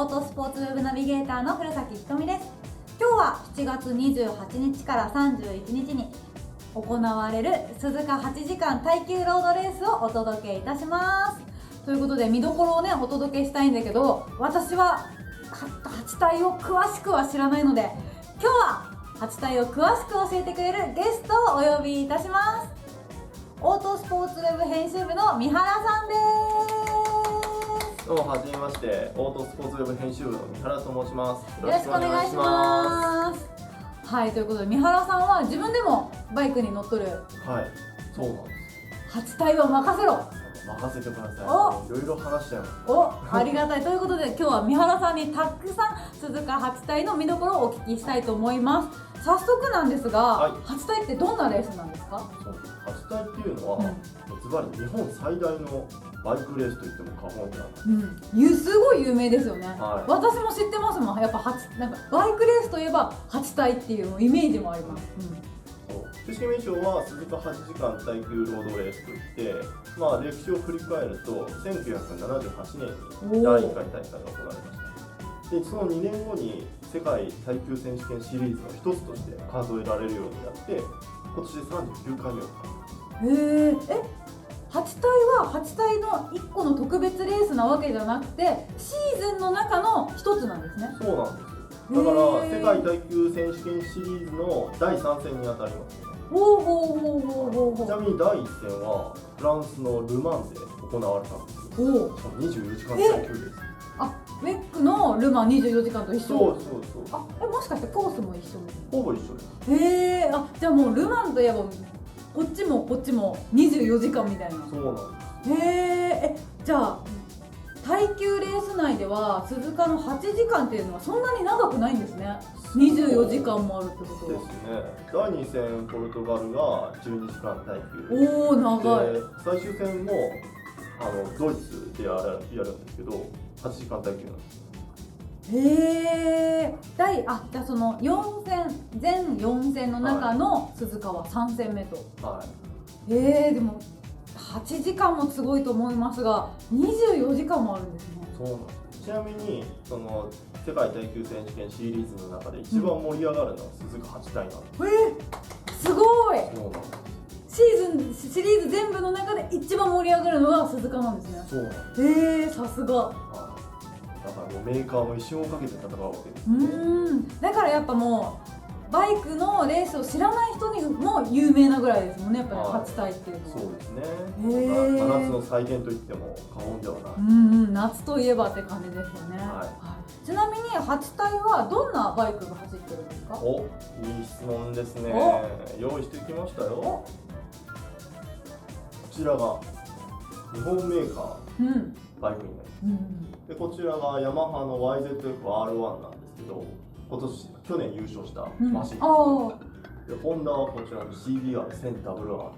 オートスポーツウェブナビゲーターの古崎ひとみです。今日は7月28日から31日に行われる鈴鹿8時間耐久ロードレースをお届けいたします。ということで見どころをねお届けしたいんだけど、私は8体を詳しくは知らないので、今日は8体を詳しく教えてくれるゲストをお呼びいたします。オートスポーツウェブ編集部の三原さんです。どうもはじめまして、オートスポーツウェブ編集部の三原と申します。よろしくお願いします。はい、ということで三原さんは自分でもバイクに乗っとる。はい、そうなんです。8体を任せろ。任せてください。お、いろいろ話しちゃいます。お、ありがたい。ということで今日は三原さんにたくさん鈴鹿8体の見どころをお聞きしたいと思います。早速なんですが、はい、8体ってどんなレースなんですか？そう、8体っていうのは、ズバリ日本最大のバイクレースといっても過言ではない。すごい有名ですよね。はい、私も知ってますもん。やっぱなんかバイクレースといえば8体っていうイメージもあります。正式名称は鈴鹿8時間耐久ロードレースといって、歴史を振り返ると1978年に第1回大会が行われました。でその2年後に世界耐久選手権シリーズの一つとして数えられるようになって、今年で39回目を迎えます。8体は8体の1個の特別レースなわけじゃなくて、シーズンの中の一つなんですね。そうなんですよ。だから世界耐久選手権シリーズの第3戦に当たります。ちなみに第1戦はフランスのル・マンで行われたんですよ。しかも24時間耐久レース。ウェックのル・マン24時間と一緒。そう。もしかしてコースも一緒？ほぼ一緒です。じゃあもうル・マンといえばこっちも24時間みたいな。そうなんです。じゃあ耐久レース内では鈴鹿の8時間っていうのはそんなに長くないんですね。24時間もあるってことはですね。第2戦ポルトガルが12時間耐久。おー、長い。で最終戦もドイツでやるんですけど8時間耐久なんです。じゃあその4戦全4戦の中の鈴鹿は3戦目と。はい。でも8時間もすごいと思いますが、24時間もあるんですね。そうなんです。ちなみにその世界耐久選手権シリーズの中で一番盛り上がるのは鈴鹿8体なんです。すごい。そうなんです。シリーズ全部の中で一番盛り上がるのが鈴鹿なんですね。そうなんです。さすが。だからもうメーカーも一生をかけて戦うわけですね。だからやっぱもうバイクのレースを知らない人にも有名なぐらいですもんね、やっぱり8体っていうのは。そうですね。真夏の祭典といっても過言ではない。夏といえばって感じですよね。ちなみに8体はどんなバイクが走ってるんですか？いい質問ですね。用意してきましたよ。こちらが日本メーカーバイクになります。でこちらがヤマハの YZF-R1 なんですけど、去年優勝したマシンです。でホンダはこちらの CBR1000WR、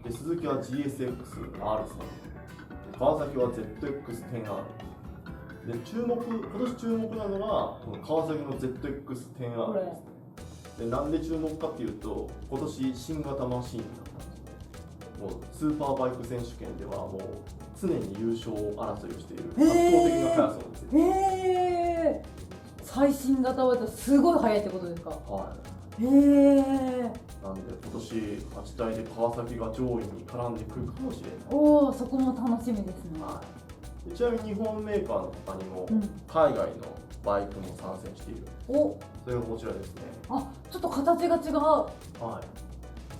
でスズキは GSX-R3、川崎は ZX-10R で今年注目なのがこの川崎の ZX-10R ですね。でなんで注目かっていうと、今年新型マシンになったんです。もうスーパーバイク選手権ではもう常に優勝争いをしている圧倒的な速さなんですよ。最新型はすごい速いってことですか？なんで今年8体で川崎が上位に絡んでくるかもしれない。そこも楽しみですね。ちなみに日本メーカーの他にも海外のバイクも参戦している。それがこちらですね。ちょっと形が違う。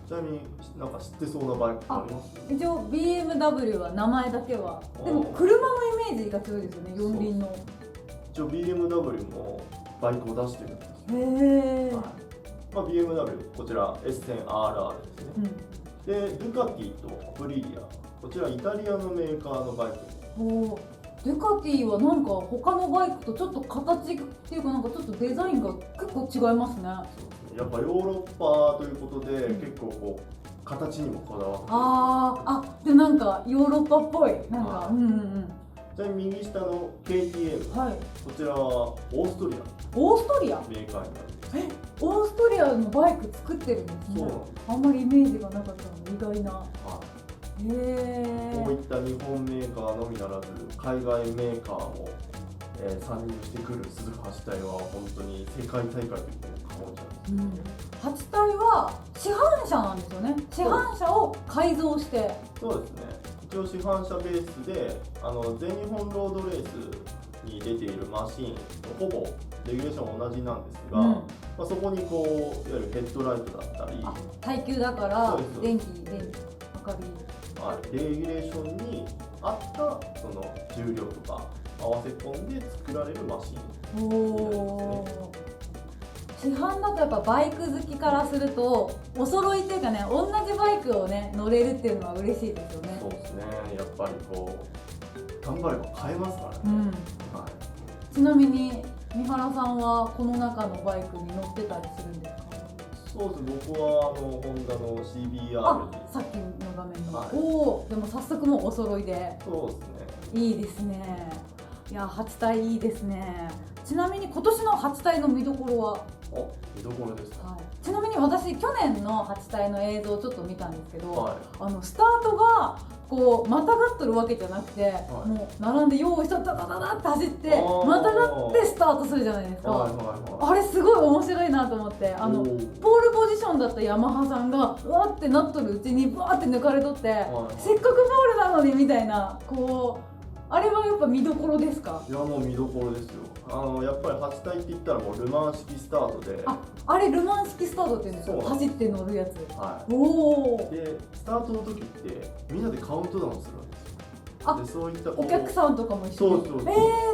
ちなみになんか知ってそうなバイクあります？一応 BMW は名前だけは。でも車のイメージが強いですよね、四輪の。一応 BMW もバイクを出してるんです。BMW こちら S1000RR ですね。でドゥカティとアプリリア、こちらイタリアのメーカーのバイクです。ドゥカティはなんか他のバイクとちょっと形っていうかなんかちょっとデザインが結構違いますね。やっぱヨーロッパということで、結構こう形にもこだわってでなんかヨーロッパっぽいなんか。ちなみに右下の KTM、こちらはオーストリアメーカーになる。オーストリアのバイク作ってるんですね。あんまりイメージがなかったので意外な。こういった日本メーカーのみならず海外メーカーも、参入してくる鈴鹿8体は本当に世界大会といっても過言じゃないですか。8体は市販車なんですよね。市販車を改造して。そうですね。一応市販車ベースで全日本ロードレースに出ているマシーンとほぼレギュレーション同じなんですが、まあ、そこにこういわゆるヘッドライトだったり、耐久だから電気明かり、レギュレーションに合ったその重量とか合わせ込んで作られるマシーンになりますね。市販だとやっぱバイク好きからするとお揃いというかね、同じバイクをね乗れるっていうのは嬉しいですよね。そうですね。やっぱりこう頑張れば買えますからね。はい、ちなみに三原さんはこの中のバイクに乗ってたりするんですか？そうです。僕はホンダの CBR に。さっきの画面の。おお、でも早速もうお揃いで。そうですね。いいですね。いや、8体いいですね。ちなみに今年の8体の見どころは？見どころですか、ちなみに私去年の8体の映像をちょっと見たんですけど、スタートがこうまたがっとるわけじゃなくて、もう並んで用意したダダダダって走ってまたがってスタートするじゃないですか。あれすごい面白いなと思って、ポールポジションだったヤマハさんがうわってなっとるうちにバーって抜かれとって、せっかくポールなのにみたいな、こうあれはやっぱ見どころですか？いや、もう見どころですよ。やっぱり8体って言ったらもうルマン式スタートで、あれルマン式スタートって言うんですか？走って乗るやつ。おお。でスタートの時ってみんなでカウントダウンするんですよ。でそういったお客さんとかも一緒に。そう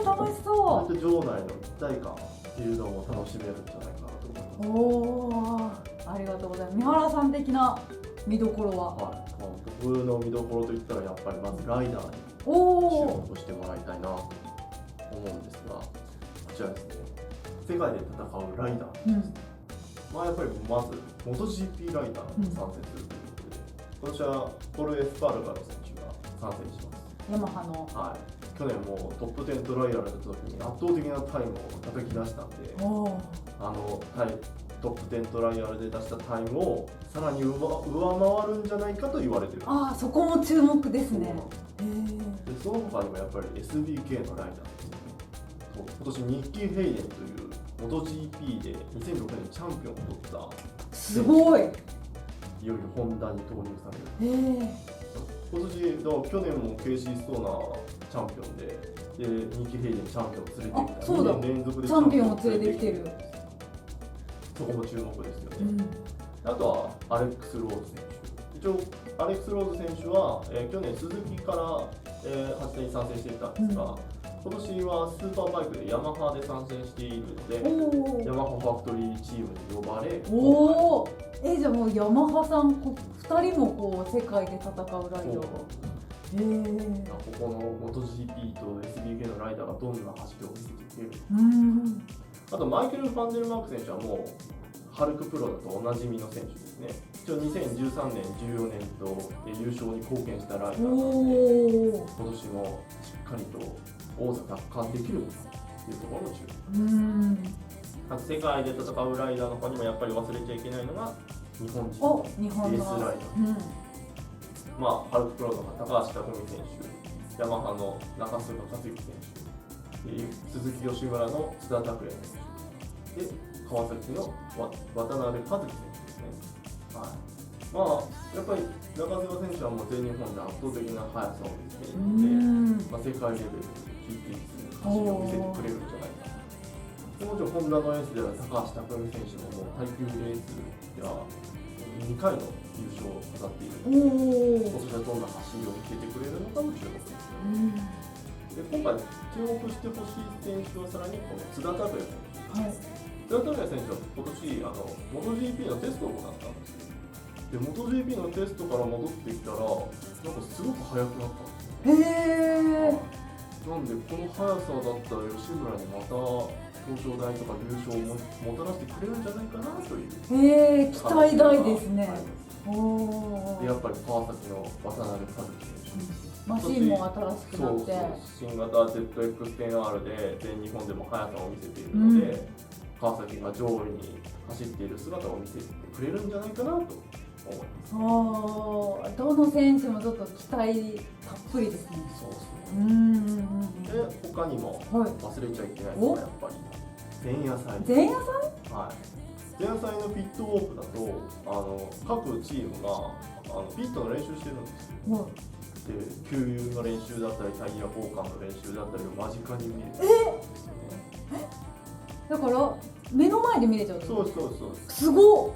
楽しそう。そういった場内の一体感っていうのも楽しめるんじゃないかなと思います。ありがとうございます。三原さん的な見どころは？僕の見どころといったらやっぱりまずライダーに注目してもらいたいなと思うんですが、こちらですね。世界で戦うライダーですね。やっぱりまず MotoGP ライダーが参戦するということで、今年はポル・エスパルガロ選手が参戦します。ヤマハの。去年もトップ10トライアルの時に圧倒的なタイムを叩き出したんで、トップ10トライアルで出したタイムをさらに上回るんじゃないかと言われている。そこも注目ですね。でその他にもやっぱり SBK のライダーですよね。今年ニッキー・ヘイデンという MotoGP で2006年チャンピオンを取ったすごい。いよいよホンダに投入される。今年去年も KC ストーナーチャンピオンでニッキー・ヘイデンチャンピオンを連れてきた。2年連続でチャンピオンを連れてきてる。そこも注目ですよね。あとはアレックス・ローズ選手。一応アレックス・ローズ選手は、去年鈴木から、8体に参戦していたんですが、今年はスーパーバイクでヤマハで参戦しているので、ヤマハファクトリーチームに呼ばれ、じゃあもうヤマハさん2人もこう世界で戦うライダーが。ここの MotoGP と SBK のライダーがどんな走りを見せてくれるのか。あとマイケル・ファンデルマーク選手はもうハルクプロだとおなじみの選手ですね。一応2013年、14年と優勝に貢献したライダーなので、今年もしっかりと王座奪還できるのかというところも注目。あと世界で戦うライダーの他にもやっぱり忘れちゃいけないのが日本人のエースライダー。ハルクプロの高橋匠選手、ヤマハの中須賀克之選手、鈴木吉村の津田拓也選手で川崎の渡辺和樹選手ですね。やっぱり中須賀選手はもう全日本で圧倒的な速さを見せているので、世界レベルで匹敵する走りを見せてくれるんじゃないかな。もちろんホンダのエースである高橋匠選手も耐久レースでは2回の優勝を飾っているので、今年はどんな走りを見せてくれるのかも注目です。で今回注目してほしい選手はさらにこの津田拓也選手。津田拓也選手は今年MotoGP のテストを行ったんですよ。で MotoGP のテストから戻ってきたらなんかすごく速くなったんですよ。なんでこの速さだったら吉村にまた表彰台とか優勝をもたらしてくれるんじゃないかなという。期待大ですね。でやっぱり川崎の渡辺和樹選手、マシンも新しくなって新型 ZX-10R で全日本でも速さを見せているので、川崎が上位に走っている姿を見せてくれるんじゃないかなと思います。どの選手もちょっと期待たっぷりですね。そうですね。で他にも忘れちゃいけないのがやっぱり前夜祭。前夜祭？はい。前夜祭のピットウォークだと各チームがピットの練習してるんですよ。で給油の練習だったりタイヤ交換の練習だったりを間近に見れるんですよね。だから目の前で見れちゃう。そうですそうですそうです。すごっ。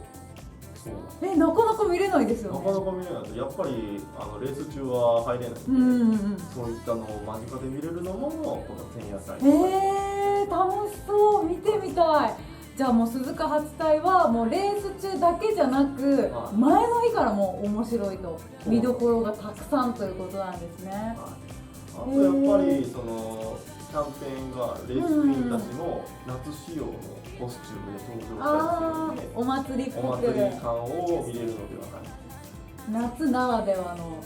そうなかなか見れないですよね。なかなか見れないとやっぱりレース中は入れないんで、そういったのを間近で見れるのもこの前夜祭。楽しそう、見てみたい。じゃあもう鈴鹿8体はもうレース中だけじゃなく、前の日からも面白いと、見どころがたくさんということなんですね。あとやっぱりそのキャンペーンがレースクイーンたちの夏仕様のコスチュームで登場したりするので、お祭りっぽく、お祭り感を見れるのではないか。夏ならではの、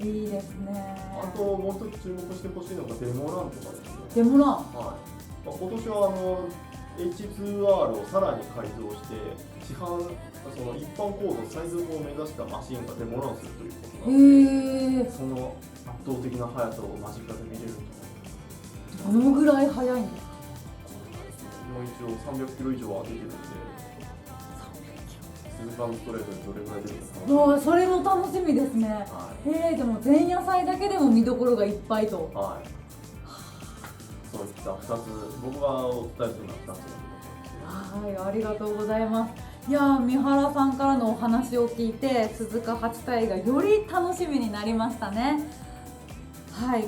いいですね。あともう一つ注目してほしいのがデモランとかですね。デモラン、今年はH2R をさらに改造してその一般コード最速を目指したマシンがデモランするということなので、その圧倒的な速さを間近で見れるんじゃないかな。どのぐらい速いんですか？一応300キロ以上は出てるんで、鈴鹿のストレートにどれぐらい出るか楽しみ。それも楽しみですね。でも前夜祭だけでも見どころがいっぱいと。そういった2つ、僕がお伝えするのは2つのことですね。ありがとうございます。いやー、三原さんからのお話を聞いて鈴鹿8体がより楽しみになりましたね。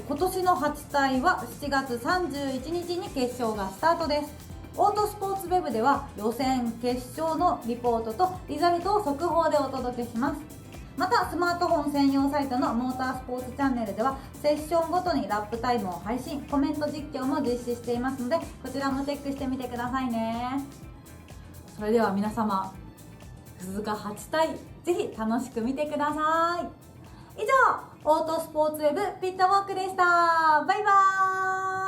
今年の8体は7月31日に決勝がスタートです。オートスポーツウェブでは予選決勝のリポートとリザルトを速報でお届けします。またスマートフォン専用サイトのモータースポーツチャンネルではセッションごとにラップタイムを配信、コメント実況も実施していますので、こちらもチェックしてみてくださいね。それでは皆様、鈴鹿8体ぜひ楽しく見てください。以上、オートスポーツウェブピットウォークでした。バイバーイ。